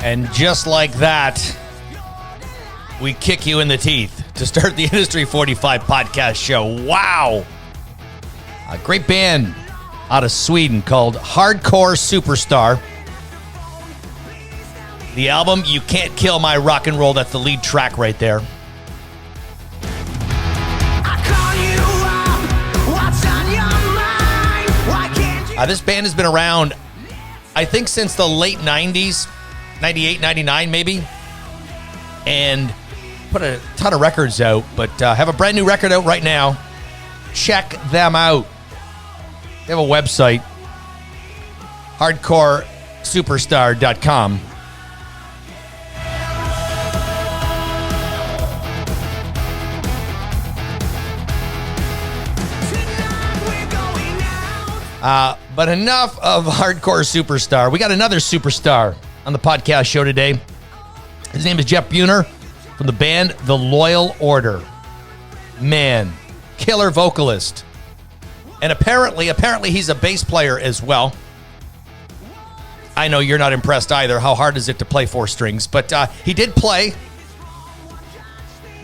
And just like that, we kick you in the teeth to start the Industry 45 podcast show. Wow. A great band out of Sweden called Hardcore Superstar. The album, You Can't Kill My Rock and Roll, that's the lead track right there. This band has been around, I think, since the late 90s, 98, 99 maybe, and put a ton of records out, but have a brand new record out right now. Check them out. They have a website, hardcoresuperstar.com. But enough of Hardcore Superstar. We got another superstar on the podcast show today. His name is Jeff Buehner from the band The Loyal Order. Man, killer vocalist. And apparently he's a bass player as well. I know you're not impressed either. How hard is it to play four strings? But he did play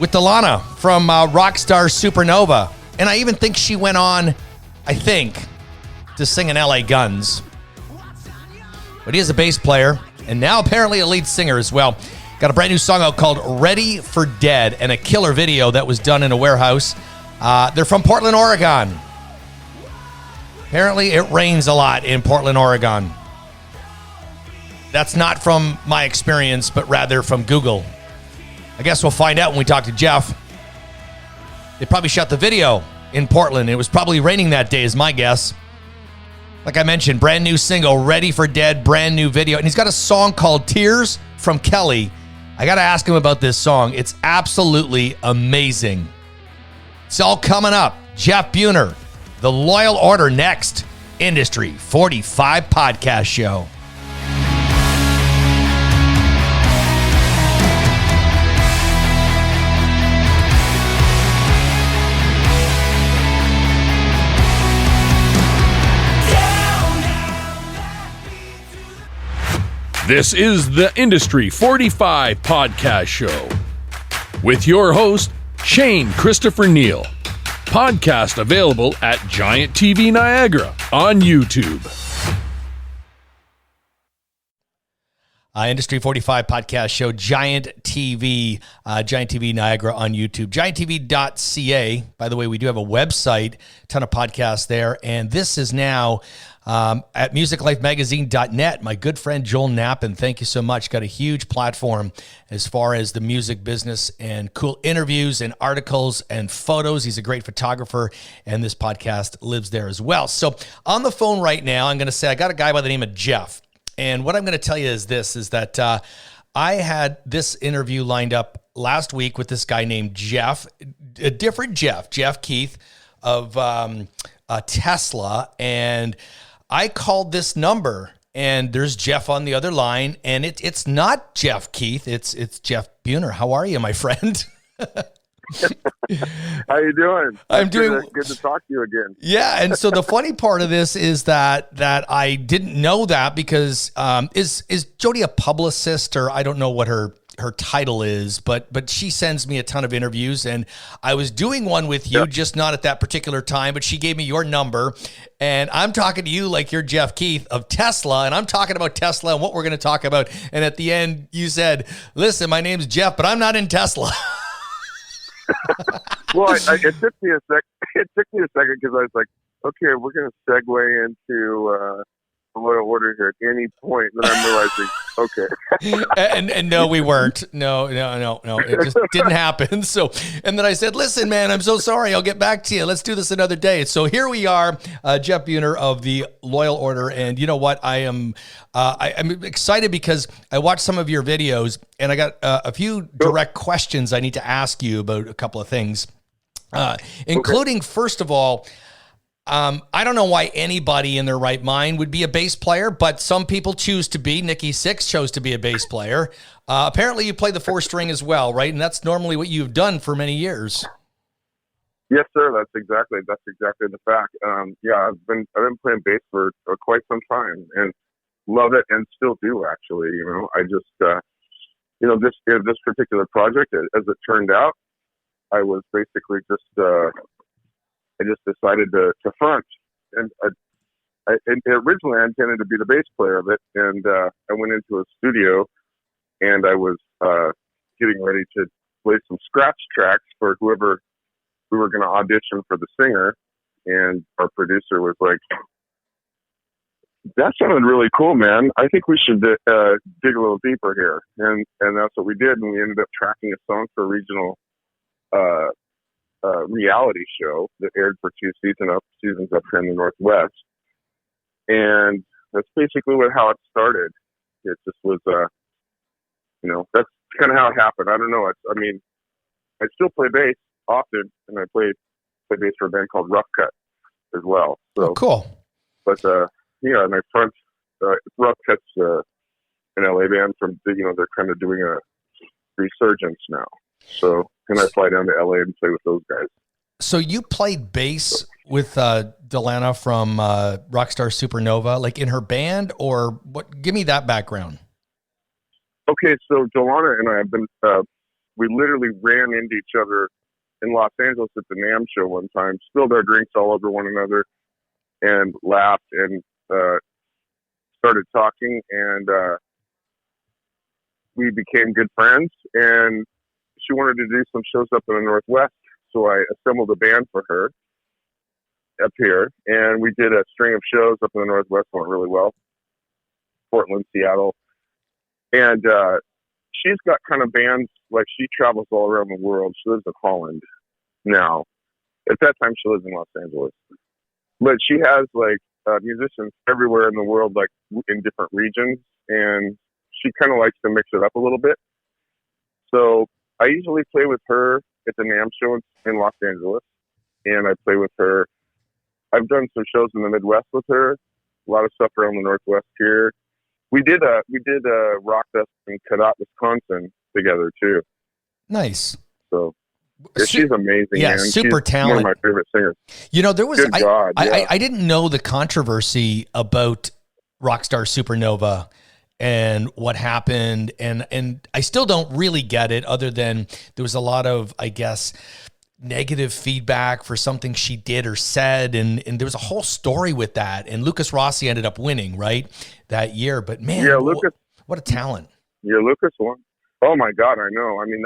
with Dilana from Rockstar Supernova. And I even think she went on, to sing in LA Guns. But he is a bass player and now apparently a lead singer as well. Got a brand new song out called Ready for Dead and a killer video that was done in a warehouse. They're from Portland, Oregon. Apparently it rains a lot in Portland, Oregon. That's not from my experience, but rather from Google. I guess we'll find out when we talk to Jeff. They probably shot the video in Portland. It was probably raining that day is my guess. Like I mentioned, brand new single, Ready for Dead, brand new video. And he's got a song called Tears from Kelly. I got to ask him about this song. It's absolutely amazing. It's all coming up. Jeff Buehner, The Loyal Order next. Industry 45 podcast show. This is the Industry 45 podcast show with your host, Shane Christopher Neal. Podcast available at Giant TV Niagara on YouTube. Industry 45 podcast show, Giant TV Niagara on YouTube, gianttv.ca. By the way, we do have a website, a ton of podcasts there. And this is now at musiclifemagazine.net. My good friend Joel Knappen, thank you so much. Got a huge platform as far as the music business and cool interviews and articles and photos. He's a great photographer, and this podcast lives there as well. So on the phone right now, I'm going to say I got a guy by the name of Jeff. And what I'm going to tell you is this, is that I had this interview lined up last week with this guy named Jeff, a different Jeff Keith of Tesla. And I called this number, and there's Jeff on the other line, and it's not Jeff Keith, it's Jeff Buehner. How are you, my friend? How you doing? I'm doing good to talk to you again. Yeah, and so the funny part of this is that I didn't know that because is Jody a publicist, or I don't know what her title is, but she sends me a ton of interviews, and I was doing one with you, just not at that particular time, but she gave me your number, and I'm talking to you like you're Jeff Keith of Tesla, and I'm talking about Tesla and what we're going to talk about, and at the end you said, listen, my name's Jeff, but I'm not in Tesla. Well, it took me a second because I was like, okay, we're going to segue into the Loyal Order here at any point. Then I'm realizing, okay. and no, we weren't. No. It just didn't happen. So, and then I said, listen, man, I'm so sorry. I'll get back to you. Let's do this another day. So here we are, Jeff Buehner of the Loyal Order. And you know what? I'm excited because I watched some of your videos, and I got a few direct questions I need to ask you about a couple of things, including, first of all, I don't know why anybody in their right mind would be a bass player, but some people choose to be. Nikki Sixx chose to be a bass player. Apparently you play the four string as well, right? And that's normally what you've done for many years. Yes, sir. That's exactly the fact. I've been playing bass for quite some time, and love it and still do, actually. I just, this particular project, as it turned out, I was basically just, I just decided to front. And originally I intended to be the bass player of it. And I went into a studio and I was getting ready to play some scratch tracks for whoever we were going to audition for the singer. And our producer was like, that sounded really cool, man. I think we should dig a little deeper here. And that's what we did. And we ended up tracking a song for a regional reality show that aired for 2 seasons up here in the Northwest. And that's basically how it started. It just was, that's kind of how it happened. I don't know. I still play bass often, and I play bass for a band called Rough Cut as well. So cool. But my front Rough Cut's an LA band from they're kind of doing a resurgence now. So and I fly down to LA and play with those guys. So you played bass with Dilana from Rockstar Supernova, like in her band, or what? Give me that background. Okay, so Dilana and I have been, we literally ran into each other in Los Angeles at the NAMM show one time, spilled our drinks all over one another, and laughed and started talking, and we became good friends, and she wanted to do some shows up in the Northwest, so I assembled a band for her up here, and we did a string of shows up in the Northwest, went really well, Portland, Seattle, and she's got kind of bands, like she travels all around the world. She lives in Holland now. At that time, she lives in Los Angeles. But she has, like, musicians everywhere in the world, like, in different regions, and she kind of likes to mix it up a little bit. So I usually play with her at the NAMM show in Los Angeles, and I play with her. I've done some shows in the Midwest with her, a lot of stuff around the Northwest here. We did a rock fest in Cadott, Wisconsin together too. Nice. So yeah, she's amazing. Yeah, man. super she's talented. One of my favorite singers. There was God, I didn't know the controversy about Rockstar Supernova and what happened, and I still don't really get it, other than there was a lot of, I guess, negative feedback for something she did or said, and there was a whole story with that, and Lucas Rossi ended up winning, right, that year. But man, yeah, Lucas, what a talent. Yeah, Lucas won. Oh my God, I know. I mean,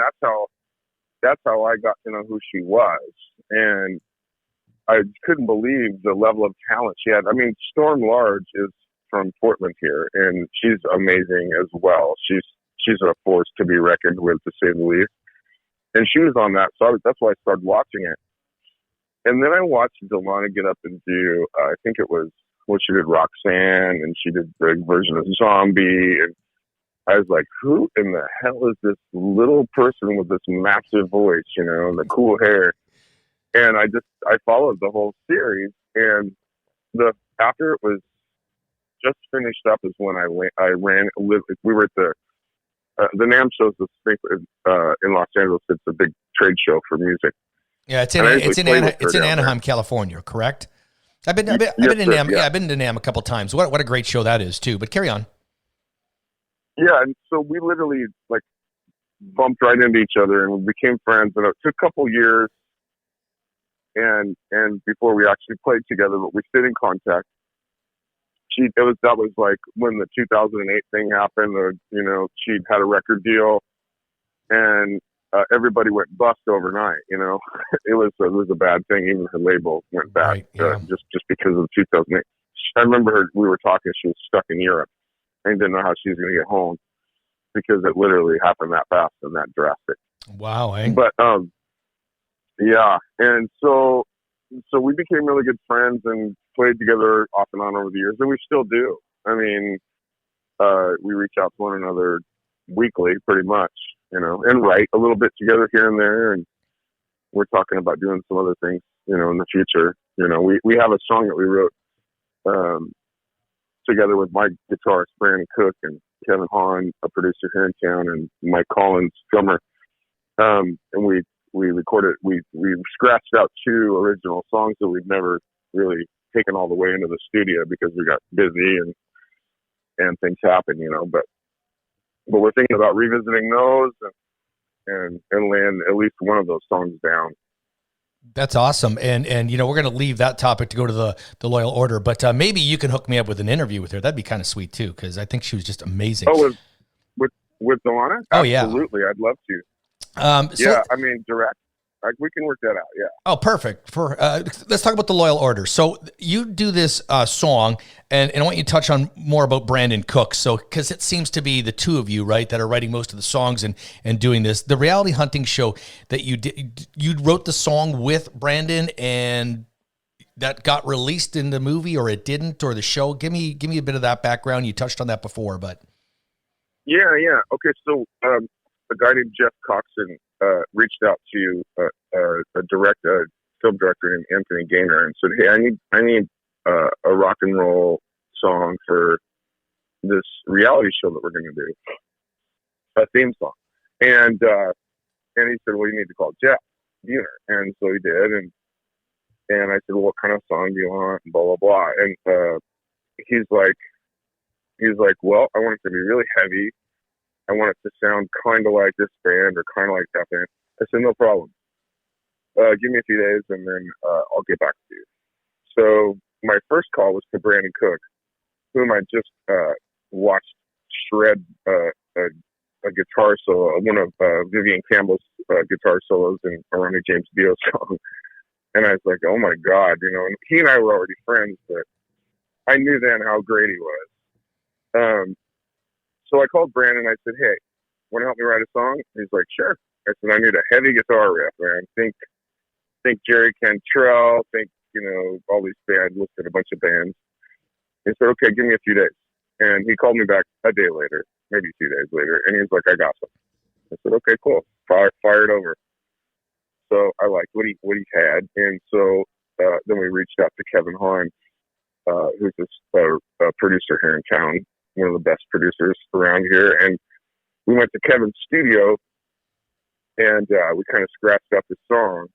that's how I got to know who she was, and I couldn't believe the level of talent she had. I mean, Storm Large is from Portland here, and she's amazing as well. She's a force to be reckoned with, to say the least. And she was on that, so that's why I started watching it. And then I watched Dilana get up and do, I think it was, she did Roxanne, and she did the version of Zombie, and I was like, who in the hell is this little person with this massive voice, and the cool hair? And I followed the whole series, and after it was just finished up is when I ran. We were at the NAMM shows in Los Angeles. It's a big trade show for music. Yeah, it's in Anaheim, California, correct? I've been to NAMM. Yeah, I've been to NAMM a couple times. What a great show that is too. But carry on. Yeah, and so we literally like bumped right into each other and we became friends. And it took a couple years, and before we actually played together, but we stayed in contact. That was like when the 2008 thing happened. She'd had a record deal, and everybody went bust overnight. It was a bad thing. Even her label went back, right, yeah. just because of 2008. I remember we were talking. She was stuck in Europe and didn't know how she was going to get home because it literally happened that fast and that drastic. Wow, eh? But yeah, and so we became really good friends and played together off and on over the years, and we still do. I mean, we reach out to one another weekly, pretty much, and write a little bit together here and there, and we're talking about doing some other things, in the future. We have a song that we wrote together with my guitarist, Brandon Cook, and Kevin Hahn, a producer here in town, and Mike Collins, drummer, and we recorded, we scratched out 2 original songs that we've never really taken all the way into the studio because we got busy, and things happen, but we're thinking about revisiting those and laying at least one of those songs down. That's awesome. And we're going to leave that topic to go to the Loyal Order, but maybe you can hook me up with an interview with her. That'd be kind of sweet too, because I think she was just amazing. Oh, with Dilana? Oh, yeah. Absolutely. I'd love to. Direct. We can work that out. Yeah. Oh, perfect. Let's talk about the Loyal Order. So you do this song, and I want you to touch on more about Brandon Cook. So, because it seems to be the two of you, right, that are writing most of the songs and doing this. The reality hunting show that you did, you wrote the song with Brandon, and that got released in the movie, or it didn't, or the show. Give me a bit of that background. You touched on that before, but. Yeah. Okay. So, a guy named Jeff Coxon reached out to a film director named Anthony Gaynor and said, "Hey, I need a rock and roll song for this reality show that we're going to do, a theme song." And he said, "Well, you need to call Jeff Buehner." And so he did, and I said, "Well, what kind of song do you want?" And blah blah blah. And he's like, "Well, I want it to be really heavy. I want it to sound kind of like this band or kind of like that band." I said, "No problem. Give me a few days and then I'll get back to you." So my first call was to Brandon Cook, whom I just watched shred a guitar solo, one of Vivian Campbell's guitar solos in a Ronnie James Dio song. And I was like, oh my God, and he and I were already friends, but I knew then how great he was. So I called Brandon and I said, "Hey, want to help me write a song?" He's like, "Sure." I said, "I need a heavy guitar riff, man. Think Jerry Cantrell, think, all these bands, listed a bunch of bands." He said, "Okay, give me a few days." And he called me back a day later, maybe 2 days later, and he was like, "I got some." I said, "Okay, cool." Fired over. So I liked what he had. And so then we reached out to Kevin Hahn, who's a producer here in town, one of the best producers around here. And we went to Kevin's studio and we kind of scratched up the song.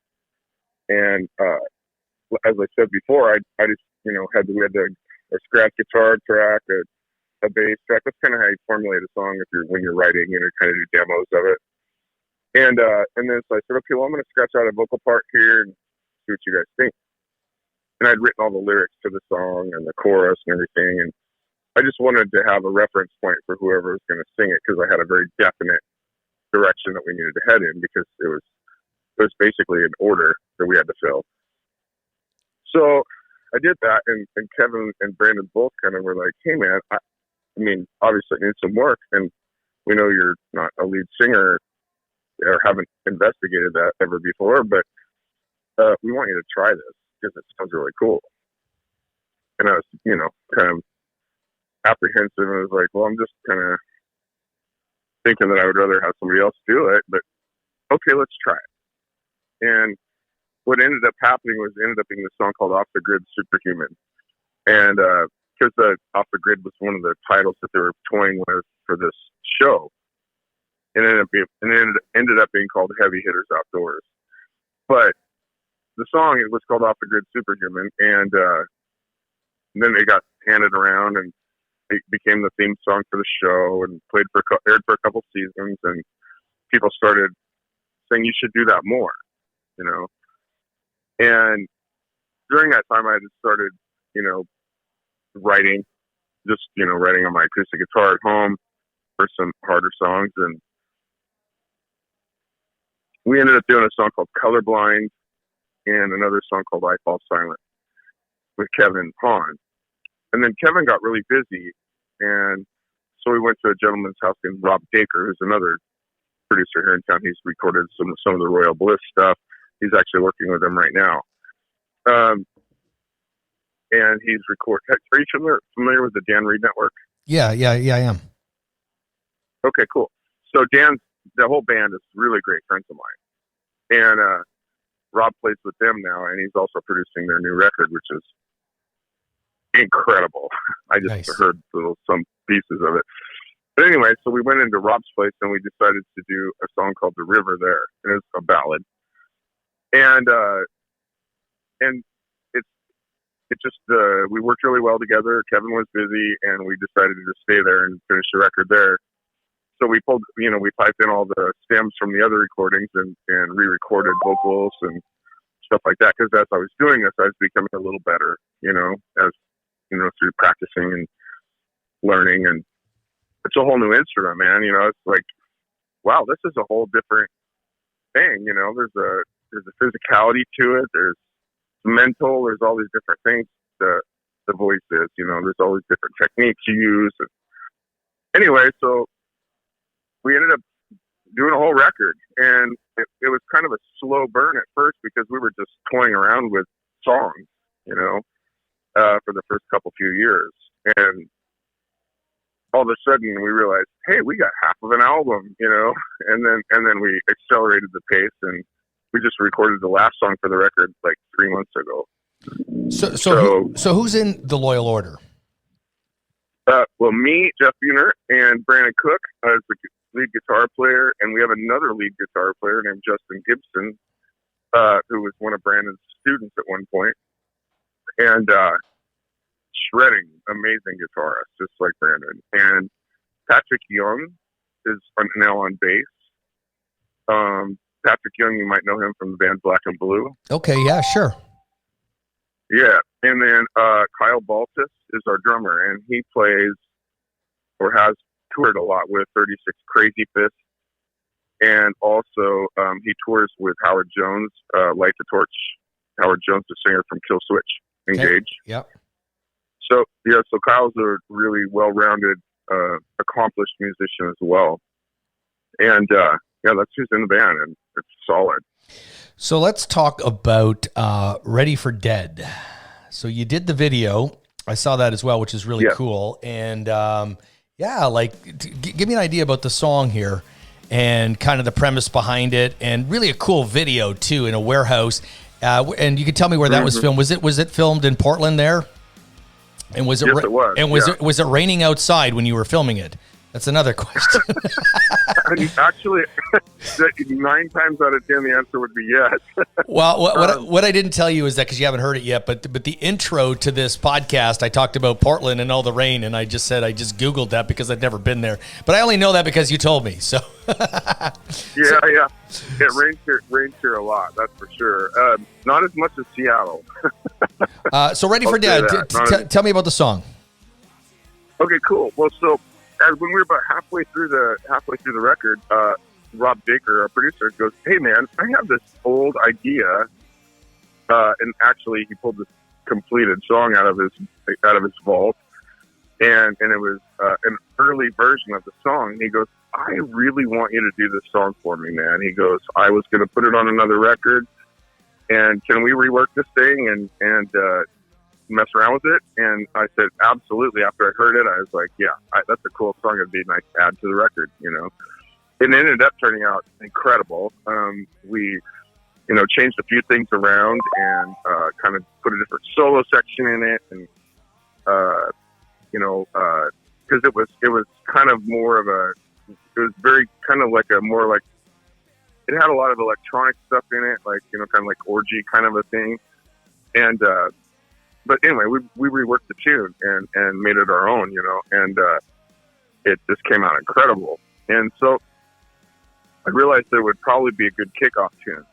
And as I said before, I just, we had a scratch guitar track, a bass track. That's kind of how you formulate a song when you're writing, kind of do demos of it. And then so I said, "Okay, well, I'm going to scratch out a vocal part here and see what you guys think." And I'd written all the lyrics to the song and the chorus and everything. And I just wanted to have a reference point for whoever was going to sing it, because I had a very definite direction that we needed to head in, because it was basically an order that we had to fill. So I did that, and Kevin and Brandon both kind of were like, "Hey, man, I mean, obviously it needs some work, and we know you're not a lead singer or haven't investigated that ever before, but we want you to try this because it sounds really cool." And I was, kind of apprehensive, and I was like, "Well, I'm just kind of thinking that I would rather have somebody else do it, but okay, let's try it." And what ended up happening was being this song called "Off the Grid Superhuman." And because "Off the Grid" was one of the titles that they were toying with for this show, it ended up being called "Heavy Hitters Outdoors." But the song, it was called "Off the Grid Superhuman," and then it got handed around, and it became the theme song for the show, and aired for a couple seasons, and people started saying, "You should do that more," And during that time, I just started, writing, writing on my acoustic guitar at home for some harder songs, and we ended up doing a song called "Colorblind" and another song called "I Fall Silent" with Kevin Hahn. And then Kevin got really busy, and so we went to a gentleman's house named Rob Daker, who's another producer here in town. He's recorded some of the Royal Bliss stuff. He's actually working with them right now. And he's recorded. Are you familiar with the Dan Reed Network? Yeah, I am. Okay, cool. So the whole band is really great friends of mine. And Rob plays with them now, and he's also producing their new record, which is incredible. I just heard some pieces of it. But anyway, so we went into Rob's place, and we decided to do a song called "The River" there. And it's a ballad. And it just we worked really well together. Kevin was busy, and we decided to just stay there and finish the record there. So we pulled, we piped in all the stems from the other recordings and re-recorded vocals and stuff like that. Because as I was doing this, I was becoming a little better, as through practicing and learning. And it's a whole new instrument, man. It's like, wow, this is a whole different thing. There's a physicality to it. There's mental. There's all these different things. The voice is, there's all these different techniques you use. And anyway, so we ended up doing a whole record, and it was kind of a slow burn at first because we were just toying around with songs, for the first few years. And all of a sudden we realized, hey, we got half of an album, and then we accelerated the pace, and we just recorded the last song for the record like 3 months ago. So who's in the Loyal Order? Well, me, Jeff Buehner, and Brandon Cook as the lead guitar player, and we have another lead guitar player named Justin Gibson, who was one of Brandon's students at one point, and shredding, amazing guitarist, just like Brandon. And Patrick Young is now on bass. Patrick Young, you might know him from the band Black and Blue. Okay, yeah, sure. Yeah, and then Kyle Baltus is our drummer, and he plays or has toured a lot with 36 Crazy Fists, and also he tours with Howard Jones, Light the Torch. Howard Jones, the singer from Kill Switch, Engage. Okay. Yep. So Kyle's a really well-rounded, accomplished musician as well, and that's who's in the band, and it's solid. So let's talk about Ready for Dead. So you did the video. I saw that as well, which is really cool. And give me an idea about the song here and kind of the premise behind it, and really a cool video too in a warehouse. And you can tell me where that was filmed. Was it filmed in Portland there? And was it? Yes, it was. And was it raining outside when you were filming it? That's another question. Actually, 9 times out of 10, the answer would be yes. Well, what I didn't tell you is that, because you haven't heard it yet, but the intro to this podcast, I talked about Portland and all the rain, and I just said I just Googled that because I'd never been there. But I only know that because you told me. So Yeah, it rains here a lot, that's for sure. Not as much as Seattle. So Ready for Dead. Tell me about the song. Okay, cool. Well, so when we were about halfway through the record, Rob Baker, our producer, goes, "Hey man, I have this old idea," and actually he pulled this completed song out of his vault, and it was an early version of the song. He goes, "I really want you to do this song for me, man." He goes, "I was going to put it on another record, and can we rework this thing and mess around with it?" And I said, absolutely. After I heard it, I was like, that's a cool song. It'd be a nice add to the record, It ended up turning out incredible. We, changed a few things around and kind of put a different solo section in it, and because it was kind of more of it was very kind of like it had a lot of electronic stuff in it, like kind of like orgy kind of a thing, and but anyway, we reworked the tune and made it our own, and it just came out incredible. And so I realized there would probably be a good kickoff tune,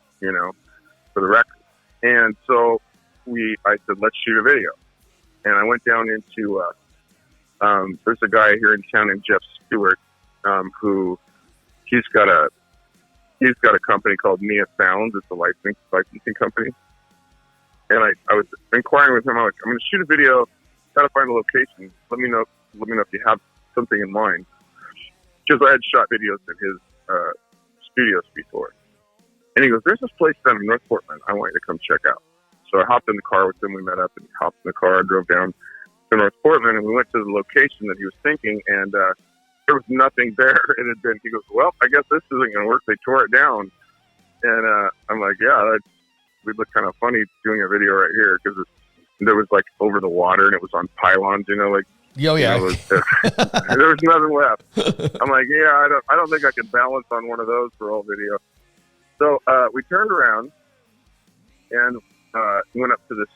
for the record. And so I said, let's shoot a video. And I went down into, there's a guy here in town named Jeff Stewart, who he's got a company called Mia Sounds. It's a licensing company. And I was inquiring with him. I'm like, I'm going to shoot a video, got to find a location. Let me know if you have something in mind. Because I had shot videos in his studios before. And he goes, "There's this place down in North Portland I want you to come check out." So I hopped in the car with him. We met up and hopped in the car and drove down to North Portland. And we went to the location that he was thinking. And there was nothing there. He goes, "Well, I guess this isn't going to work." They tore it down. And I'm like, yeah, we'd look kind of funny doing a video right here, because there was like over the water and it was on pylons, like. Oh yeah. There was nothing left. I'm like, I don't think I can balance on one of those for a whole video. So we turned around and went up to this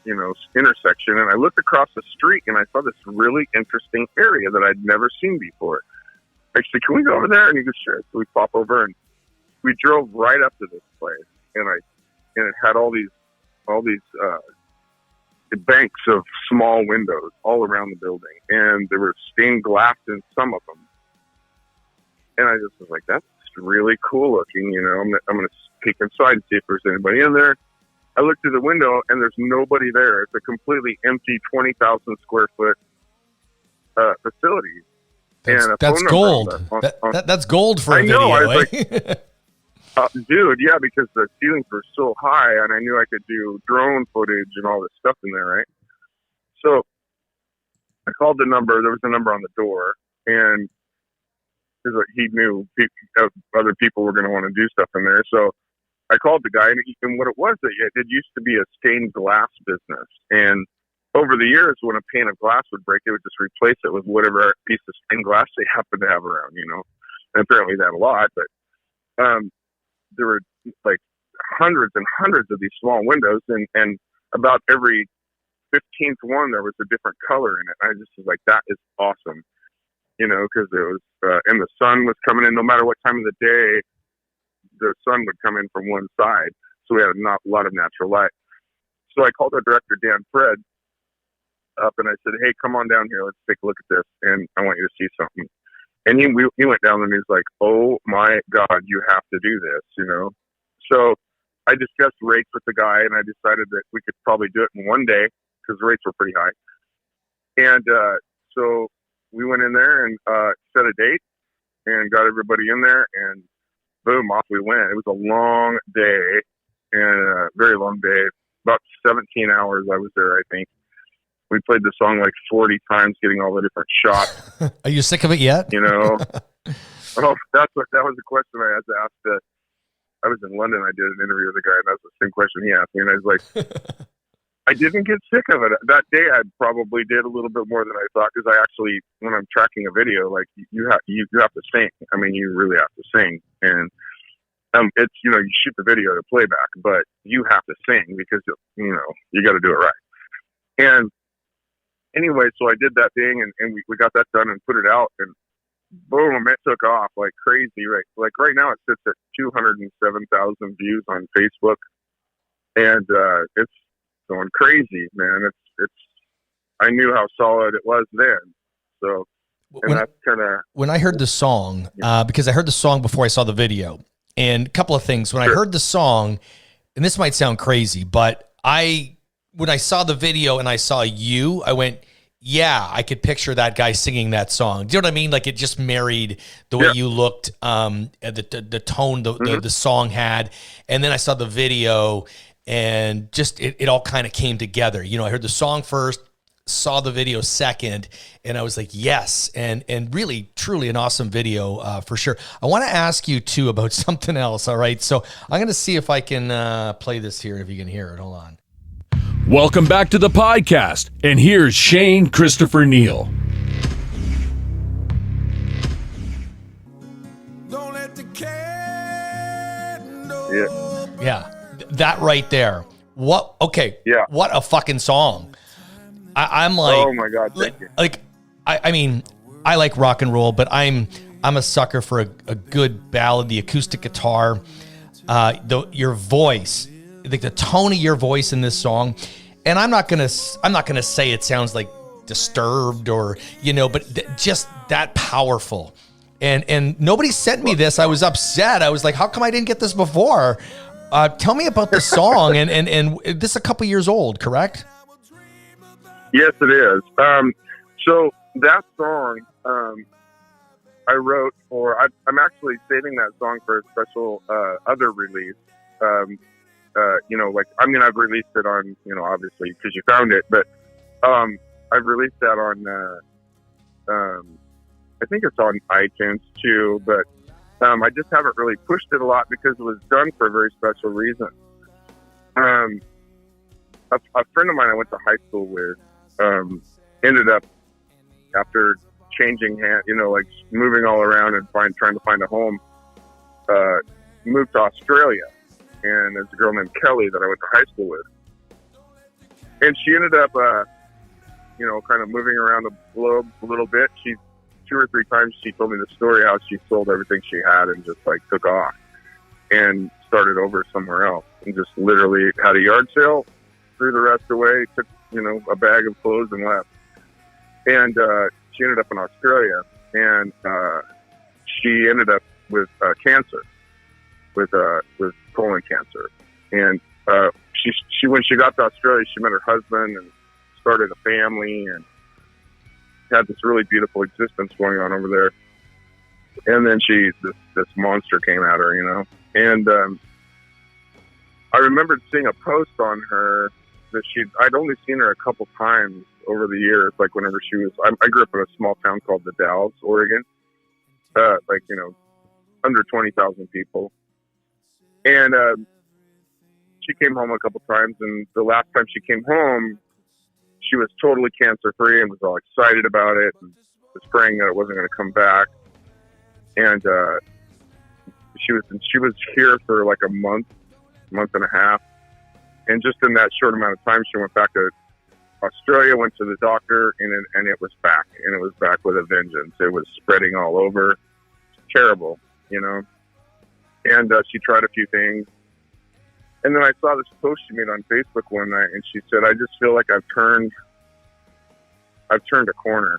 intersection, and I looked across the street and I saw this really interesting area that I'd never seen before. I said, "Can we go over there?" And he goes, "Sure." So we pop over and we drove right up to this place, and it had all these banks of small windows all around the building, and there were stained glass in some of them. And I just was like, "That's really cool looking." I'm gonna peek inside and see if there's anybody in there. I looked through the window and there's nobody there. It's a completely empty 20,000 square foot facility. That's gold. That's gold for a video. I was like, dude, yeah, because the ceilings were so high, and I knew I could do drone footage and all this stuff in there, right? So I called the number. There was a number on the door, and he knew other people were going to want to do stuff in there. So I called the guy, and what it was, it used to be a stained glass business. And over the years, when a pane of glass would break, they would just replace it with whatever piece of stained glass they happened to have around, And apparently they had a lot, but there were like hundreds and hundreds of these small windows, and about every 15th one, there was a different color in it. I just was like, that is awesome, because it was, and the sun was coming in no matter what time of the day. The sun would come in from one side, so we had a lot of natural light. So I called our director, Dan Fred, up, and I said, "Hey, come on down here. Let's take a look at this, and I want you to see something." And he went down, and he was like, "Oh my God, you have to do this," So I discussed rates with the guy, and I decided that we could probably do it in one day because the rates were pretty high. And so we went in there and set a date and got everybody in there, and boom, off we went. It was a long day, and a very long day. About 17 hours I was there, I think. We played the song like 40 times, getting all the different shots. Are you sick of it yet? Oh, that was the question I had to ask. I was in London. I did an interview with a guy, and that's the same question he asked me. And I was like, I didn't get sick of it. That day, I probably did a little bit more than I thought, because I actually, when I'm tracking a video, like you have to sing. I mean, you really have to sing, and it's you shoot the video to playback, but you have to sing because you got to do it right. And anyway, so I did that thing, and we got that done and put it out, and boom, it took off like crazy. Right, like right now it sits at 207,000 views on Facebook, and it's going crazy, man. It's I knew how solid it was then. So, and that's kind of when I heard the song, because I heard the song before I saw the video, and a couple of things. When I heard the song, and this might sound crazy, but when I saw the video and I saw you, I went, yeah, I could picture that guy singing that song. Do you know what I mean? Like it just married the way you looked, the tone the song had. And then I saw the video, and just it all kind of came together. I heard the song first, saw the video second, and I was like, yes. And really, truly an awesome video for sure. I want to ask you too about something else. All right. So I'm going to see if I can play this here, if you can hear it. Hold on. Welcome back to the podcast, and here's Shane Christopher Neal. Don't let the cat know. Yeah, that right there. What? Okay. Yeah. What a fucking song. I'm like, oh my God, thank you. Like, I mean, I like rock and roll, but I'm a sucker for a good ballad, the acoustic guitar, your voice. Like the tone of your voice in this song, and I'm not gonna say it sounds like Disturbed or but just that powerful. And nobody sent me this. I was upset. I was like, how come I didn't get this before? Tell me about the song. and this is a couple years old, correct? Yes, it is. So that song I wrote for. I'm actually saving that song for a special other release. I've released it on, obviously because you found it, but I've released that on, I think it's on iTunes too, but I just haven't really pushed it a lot because it was done for a very special reason. A friend of mine I went to high school with ended up, after changing moving all around and trying to find a home, moved to Australia. And there's a girl named Kelly that I went to high school with. And she ended up, kind of moving around the globe a little bit. She 2 or 3 times she told me the story how she sold everything she had and just like took off and started over somewhere else and just literally had a yard sale, threw the rest away, took a bag of clothes and left. And she ended up in Australia, and she ended up with cancer, with colon cancer. And she when she got to Australia, she met her husband and started a family and had this really beautiful existence going on over there. And then this monster came at her, And I remembered seeing a post on her that I'd only seen her a couple times over the years, like whenever she was. I grew up in a small town called The Dalles, Oregon, under 20,000 people. And she came home a couple times, and the last time she came home, she was totally cancer-free and was all excited about it and was praying that it wasn't going to come back. And she was here for like a month and a half. And just in that short amount of time, she went back to Australia, went to the doctor, and it was back. And it was back with a vengeance. It was spreading all over. Terrible, And she tried a few things. And then I saw this post she made on Facebook one night, and she said, "I just feel like I've turned a corner.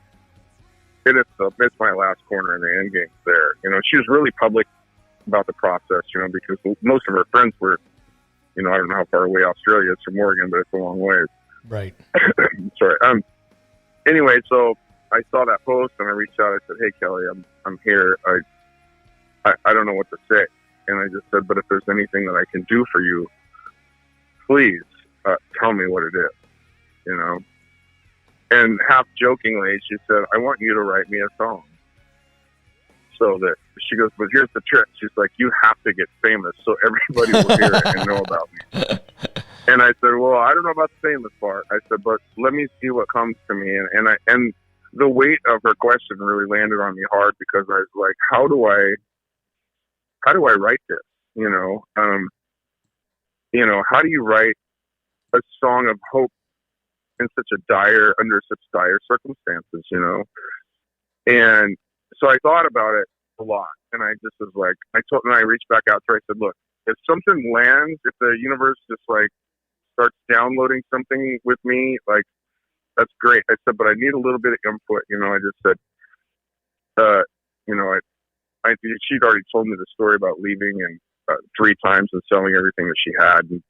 It's my last corner, and the end game's there." She was really public about the process, because most of her friends were, I don't know how far away Australia is from Oregon, but it's a long ways. Right. Sorry. Anyway, so I saw that post, and I reached out. I said, "Hey, Kelly, I'm here. I don't know what to say." And I just said, "But if there's anything that I can do for you, please tell me what it is, And half jokingly, she said, "I want you to write me a song." So that she goes, "But here's the trick." She's like, "You have to get famous so everybody will hear it and know about me." And I said, "Well, I don't know about the famous part." I said, "But let me see what comes to me." And the weight of her question really landed on me hard, because I was like, how do I write this? How do you write a song of hope under such dire circumstances, And so I thought about it a lot, and I just was like, I reached back out to her. I said, "Look, if something lands, if the universe just like starts downloading something with me, like, that's great." I said, "But I need a little bit of input." I just said, she'd already told me the story about leaving and 3 times and selling everything that she had and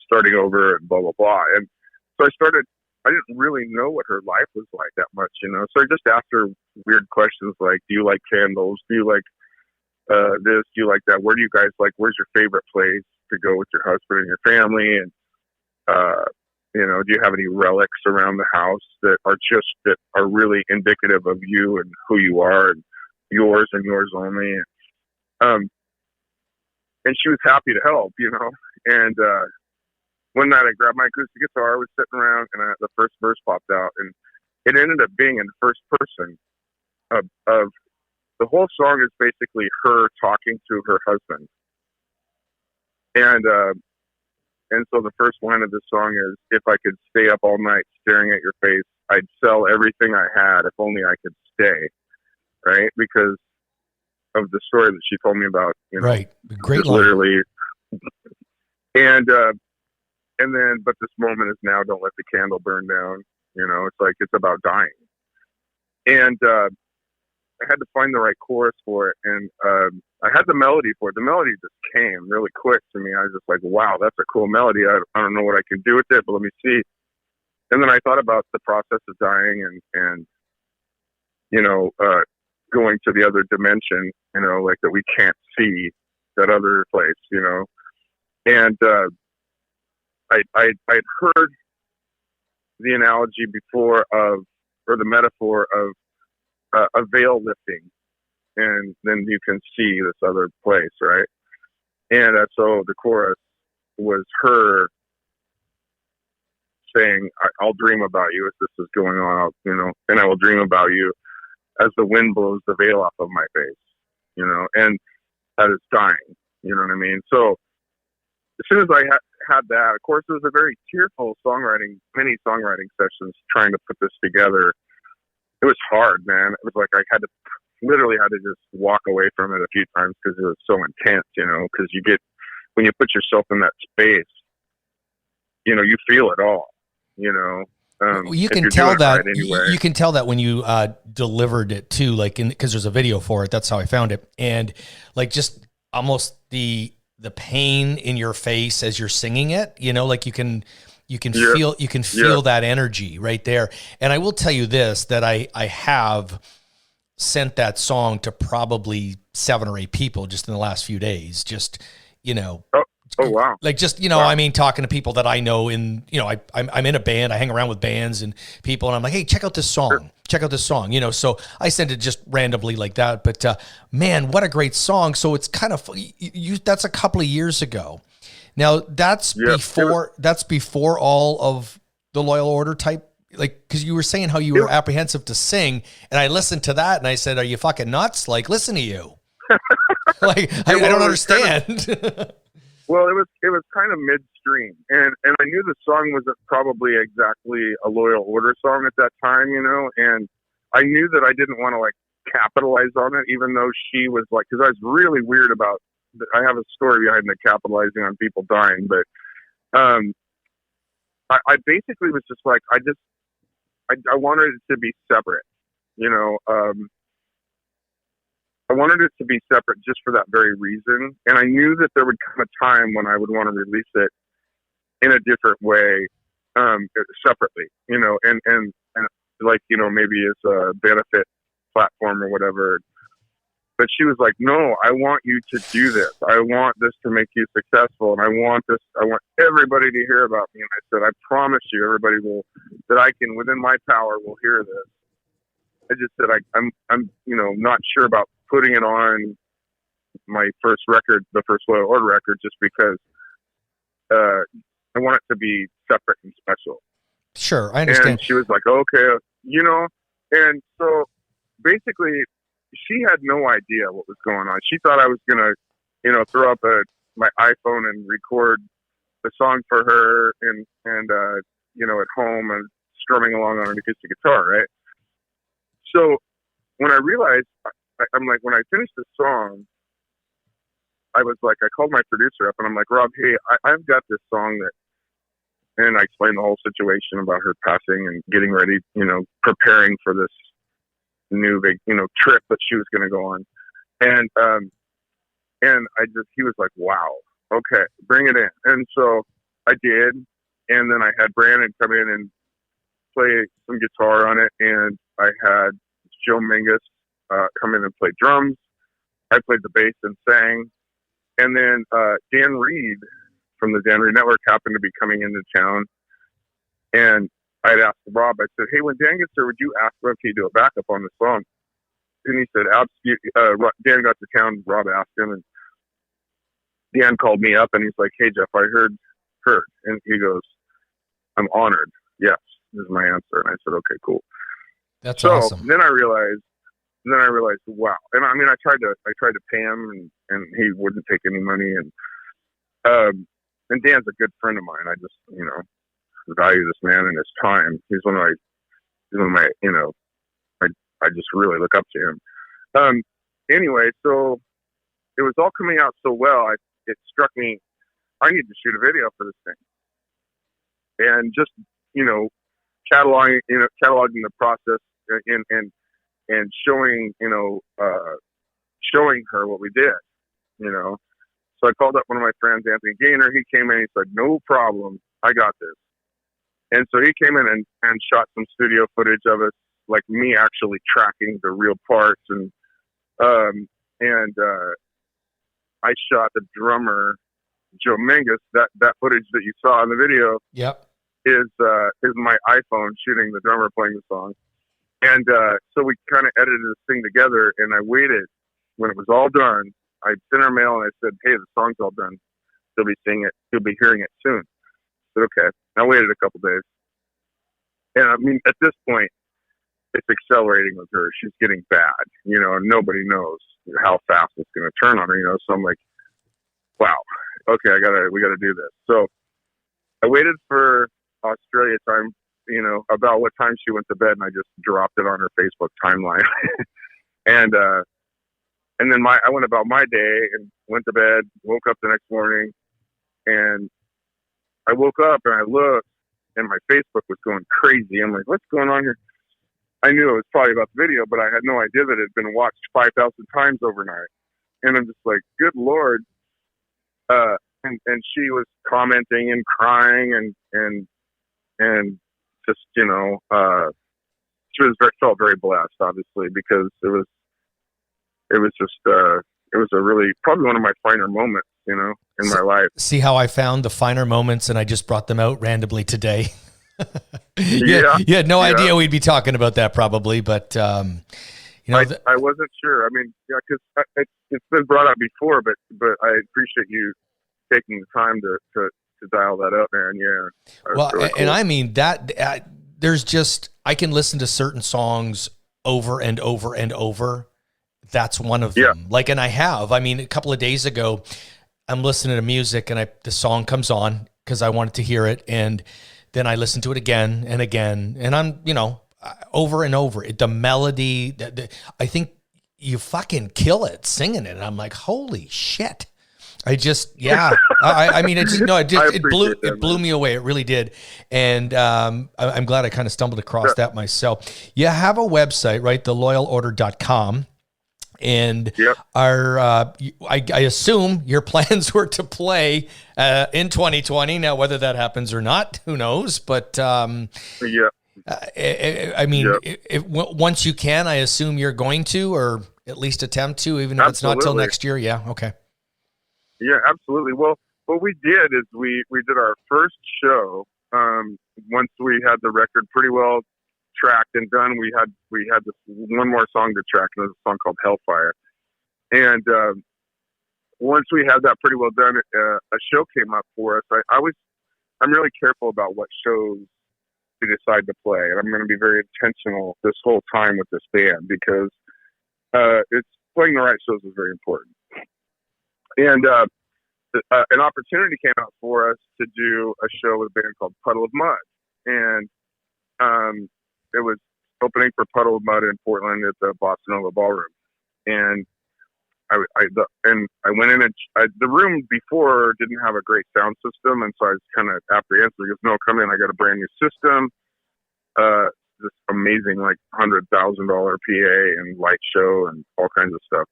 starting over and blah, blah, blah. And so I didn't really know what her life was like that much, So I just asked her weird questions like, "Do you like candles? Do you like this? Do you like that? Where do you guys like, where's your favorite place to go with your husband and your family? And, do you have any relics around the house that are really indicative of you and who you are and yours only?" And she was happy to help, And one night I grabbed my acoustic guitar, I was sitting around, and the first verse popped out, and it ended up being in the first person of the whole song is basically her talking to her husband. And so the first line of the song is, "If I could stay up all night staring at your face, I'd sell everything I had if only I could stay." Right? Because of the story that she told me about, Right. Great line. Literally. And then, but this moment is now, don't let the candle burn down. It's like, it's about dying. And I had to find the right chorus for it. And I had the melody for it. The melody just came really quick to me. I was just like, wow, that's a cool melody. I don't know what I can do with it, but let me see. And then I thought about the process of dying and going to the other dimension, like that we can't see, that other place, And I'd heard the analogy before or the metaphor of a veil lifting, and then you can see this other place, right? And so the chorus was her saying, "I'll dream about you as this is going on, and I will dream about you as the wind blows the veil off of my face, and that is dying." You know what I mean? So as soon as I had that. Of course, it was a very tearful many songwriting sessions trying to put this together. It was hard, man. It was like I literally had to just walk away from it a few times because it was so intense, because when you put yourself in that space, you feel it all, you can tell that you can tell that when you delivered it too, like because there's a video for it. That's how I found it. And like just almost the pain in your face as you're singing it, like you can feel that energy right there. And I will tell you this, that I have sent that song to probably 7 or 8 people just in the last few days. Just, Oh wow! Like just wow. I mean, talking to people that I know I'm in a band. I hang around with bands and people, and I'm like, hey, check out this song. Sure. Check out this song. So I sent it just randomly like that. But man, what a great song! So it's kind of that's a couple of years ago. Now that's before all of the Loyal Order type. Like, because you were saying how you were apprehensive to sing, and I listened to that and I said, "Are you fucking nuts? Like, listen to you." Like, I don't understand. Well, it was kind of midstream, and I knew the song wasn't probably exactly a Loyal Order song at that time, and I knew that I didn't want to like capitalize on it, even though she was like, because I was really weird about. I have a story behind the capitalizing on people dying, but I basically was just like, I wanted it to be separate, I wanted it to be separate just for that very reason. And I knew that there would come a time when I would want to release it in a different way, separately, and like, maybe as a benefit platform or whatever. But she was like, no, I want you to do this. I want this to make you successful. And I want everybody to hear about me. And I said, I promise you, everybody within my power will hear this. I just said, I'm not sure about putting it on my first record, the first Loyal Order record, just because I want it to be separate and special. Sure, I understand. And she was like, okay, and so basically she had no idea what was going on. She thought I was going to, throw up my iPhone and record the song for her and at home and strumming along on an acoustic guitar, right? So when I realized, I'm like, when I finished the song, I was like, I called my producer up and I'm like, Rob, hey, I've got this song and I explained the whole situation about her passing and getting ready, preparing for this new big, trip that she was going to go on. And he was like, wow, okay, bring it in. And so I did. And then I had Brandon come in and play some guitar on it. And I had Joe Mingus come in and play drums. I played the bass and sang. And then Dan Reed from the Dan Reed Network happened to be coming into town. And I'd asked Rob, I said, hey, when Dan gets there, would you ask him if he'd do a backup on the song? And he said, absolutely. Dan got to town, Rob asked him, and Dan called me up and he's like, hey, Jeff, I heard. And he goes, I'm honored. Yes, is my answer. And I said, okay, cool. That's awesome. Then I realized, wow. And I mean, I tried to pay him and he wouldn't take any money. And Dan's a good friend of mine. I just, value this man and his time. He's one of my, I just really look up to him. Anyway, so it was all coming out so well. It struck me, I need to shoot a video for this thing. And just, cataloging the process and showing, showing her what we did, So I called up one of my friends, Anthony Gaynor. He came in, he said, no problem, I got this. And so he came in and shot some studio footage of us, like me actually tracking the real parts. And I shot the drummer, Joe Mingus. That footage that you saw in the video is my iPhone shooting the drummer playing the song. And so we kind of edited this thing together, and I waited. When it was all done, I sent her mail and I said, hey, the song's all done. You'll be seeing it. You'll be hearing it soon. I said, okay. I waited a couple days. And I mean, at this point, it's accelerating with her. She's getting bad, and nobody knows how fast it's going to turn on her, So I'm like, wow, okay, we got to do this. So I waited for Australia time, about what time she went to bed, and I just dropped it on her Facebook timeline. and then I went about my day and went to bed, woke up the next morning, and I woke up and I looked, and my Facebook was going crazy. I'm like, what's going on here? I knew it was probably about the video, but I had no idea that it had been watched 5,000 times overnight. And I'm just like, good Lord. And she was commenting and crying and just, she felt very blessed, obviously, because it was probably one of my finer moments, in my life. See how I found the finer moments and I just brought them out randomly today. Yeah. You had no idea we'd be talking about that probably, but, I wasn't sure. I mean, yeah, because it's been brought up before, but I appreciate you taking the time to dial that up, man. Yeah. Well, really cool. And I mean that there's just, I can listen to certain songs over and over and over. That's one of them. Like, and I mean, a couple of days ago, I'm listening to music and the song comes on because I wanted to hear it. And then I listen to it again and again. And I'm, over and over. The melody, I think you fucking kill it singing it. And I'm like, holy shit. I just, I mean, it blew me away. It really did. And I'm glad I kind of stumbled across that myself. You have a website, right? theloyalorder.com. And I assume your plans were to play in 2020. Now, whether that happens or not, who knows? But I mean, once you can, I assume you're going to, or at least attempt to, even if it's not till next year. Yeah. Okay. Yeah, absolutely. Well, what we did is we did our first show. Once we had the record pretty well tracked and done, we had this one more song to track, and it was a song called Hellfire. And once we had that pretty well done, a show came up for us. I'm really careful about what shows we decide to play, and I'm going to be very intentional this whole time with this band because it's playing the right shows is very important. And an opportunity came out for us to do a show with a band called Puddle of Mud, and it was opening for Puddle of Mud in Portland at the Supernova Ballroom. And I went in, and the room before didn't have a great sound system, and so I was kind of apprehensive. He goes, "No, come in. I got a brand new system. This amazing, like $100,000 PA and light show and all kinds of stuff.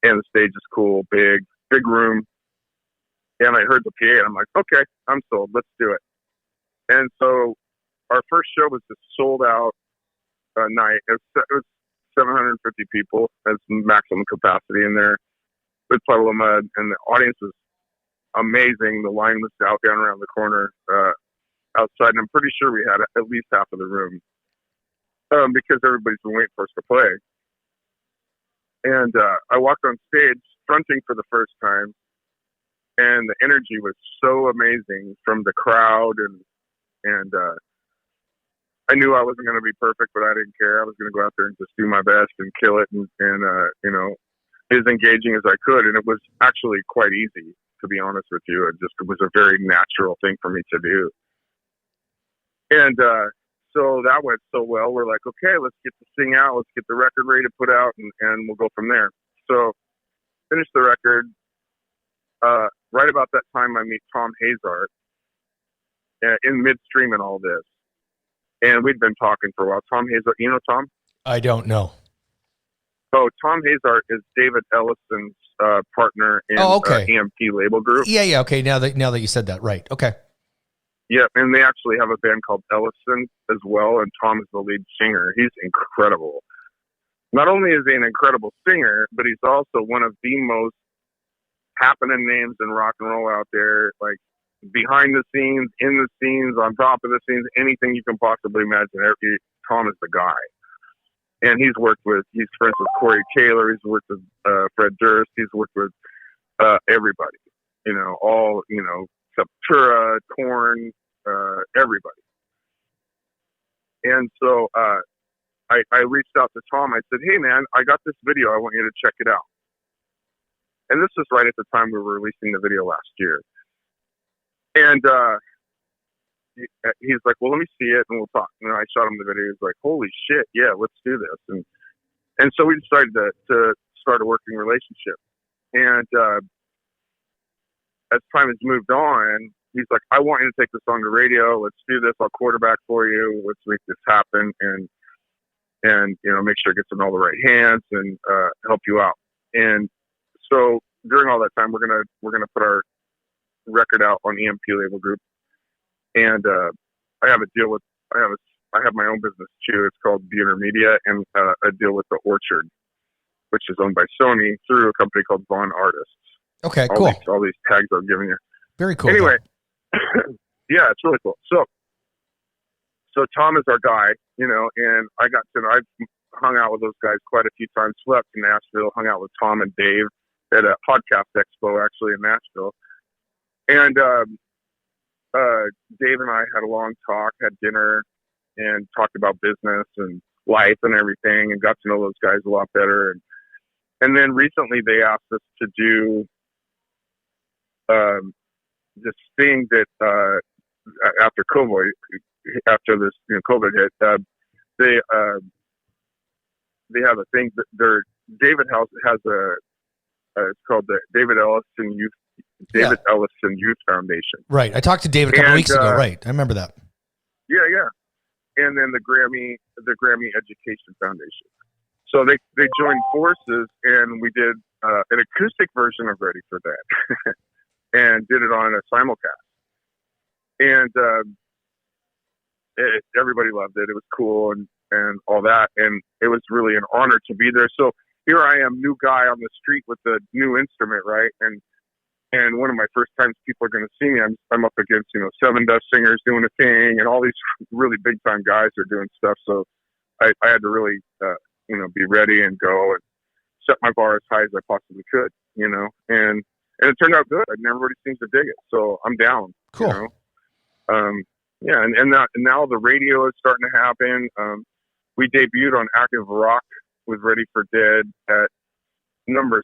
And the stage is cool, big room." And I heard the PA, and I'm like, "Okay, I'm sold. Let's do it." And so our first show was a sold out night. It was 750 people as maximum capacity in there with Puddle of Mud, and the audience was amazing. The line was out down around the corner outside, and I'm pretty sure we had at least half of the room because everybody's been waiting for us to play. And I walked on stage fronting for the first time, and the energy was so amazing from the crowd, and I knew I wasn't going to be perfect, but I didn't care. I was going to go out there and just do my best and kill it, and as engaging as I could. And it was actually quite easy, to be honest with you. It was a very natural thing for me to do. And so that went so well. We're like, okay, let's get this thing out. Let's get the record ready to put out, and we'll go from there. So finished the record. Right about that time, I meet Tom Hazard in midstream and all this. And we'd been talking for a while. Tom Hazard, you know Tom? I don't know. So Tom Hazard is David Ellison's partner in EMP label group. Yeah. Okay. Now that you said that, right? Okay. Yeah, and they actually have a band called Ellison as well, and Tom is the lead singer. He's incredible. Not only is he an incredible singer, but he's also one of the most happening names in rock and roll out there. Like behind the scenes, in the scenes, on top of the scenes, anything you can possibly imagine. Tom is the guy. And he's friends with Corey Taylor. He's worked with Fred Durst. He's worked with everybody. Sepultura, Korn, everybody. And so I reached out to Tom. I said, "Hey, man, I got this video. I want you to check it out." And this was right at the time we were releasing the video last year. And he's like, well, let me see it and we'll talk. And I shot him the video. He's like, holy shit, yeah, let's do this. And so we decided to start a working relationship. And as time has moved on, he's like, I want you to take this on the radio. Let's do this. I'll quarterback for you. Let's make this happen. And make sure it gets in all the right hands and help you out. And so during all that time, we're gonna put our record out on EMP Label Group. And I have my own business too. It's called Buehner Media, and a deal with the Orchard, which is owned by Sony through a company called Vaughn Artists. Okay, cool. All these tags I'm giving you. Very cool. Anyway, yeah, it's really cool. So Tom is our guy, and I've hung out with those guys quite a few times. Slept in Nashville, hung out with Tom and Dave at a podcast expo actually in Nashville. And Dave and I had a long talk, had dinner, and talked about business and life and everything, and got to know those guys a lot better. And then recently they asked us to do this thing that after this COVID hit, they have a thing that David House has it's called the David Ellison Youth Foundation. Right. I talked to David a couple weeks ago. Right. I remember that. Yeah. And then the Grammy Education Foundation. So they joined forces, and we did an acoustic version of Ready for Dead and did it on a simulcast. And everybody loved it. It was cool and all that. And it was really an honor to be there. So here I am, new guy on the street with a new instrument, right? And one of my first times people are going to see me, I'm up against, Seven Dust Singers doing a thing, and all these really big time guys are doing stuff. So I had to really, be ready and go and set my bar as high as I possibly could, and it turned out good. And everybody seems to dig it. So I'm down. Cool. Yeah. And now the radio is starting to happen. We debuted on Active Rock with Ready for Dead at number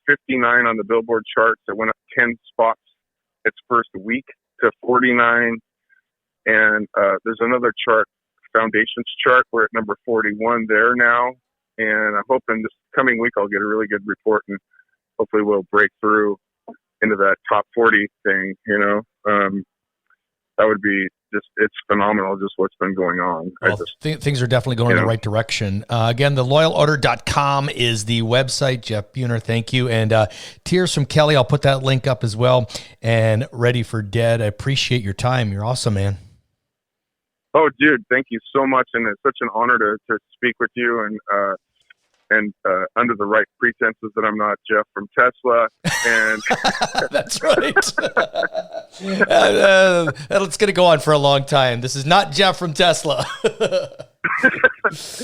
59 on the Billboard charts. It went up 10 spots its first week to 49. And there's another chart, Foundations chart. We're at number 41 there now. And I'm hoping this coming week I'll get a really good report, and hopefully we'll break through into that top 40 thing, that would be it's phenomenal just what's been going on. Well, things are definitely going in the right direction. Again, the loyalorder.com is the website. Jeff Buehner, thank you. And Tears from Kelly, I'll put that link up as well. And Ready for Dead, I appreciate your time. You're awesome, man. Oh, dude, thank you so much. And it's such an honor to speak with you, and under the right pretenses that I'm not Jeff from Tesla. And that's right. It's going to go on for a long time. This is not Jeff from Tesla.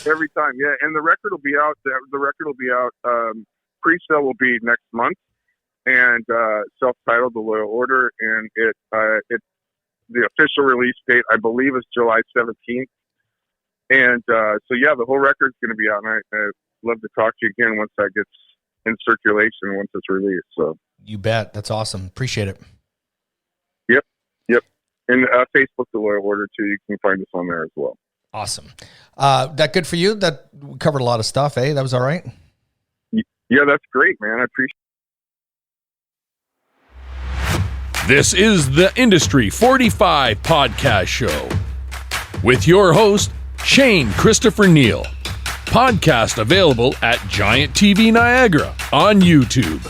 Every time. Yeah. And the record will be out. Pre-sale will be next month, and self-titled The Loyal Order. And the official release date, I believe, is July 17th. And so the whole record's going to be out. And I love to talk to you again once that gets in circulation, once it's released. So you bet. That's awesome. Appreciate it. Yep. And Facebook, The Loyal Order too. You can find us on there as well. Awesome. That good for you? That covered a lot of stuff, eh? That was all right? Yeah, that's great, man. I appreciate it. This is the Industry 45 Podcast Show with your host, Shane Christopher Neal. Podcast available at Giant TV Niagara on YouTube.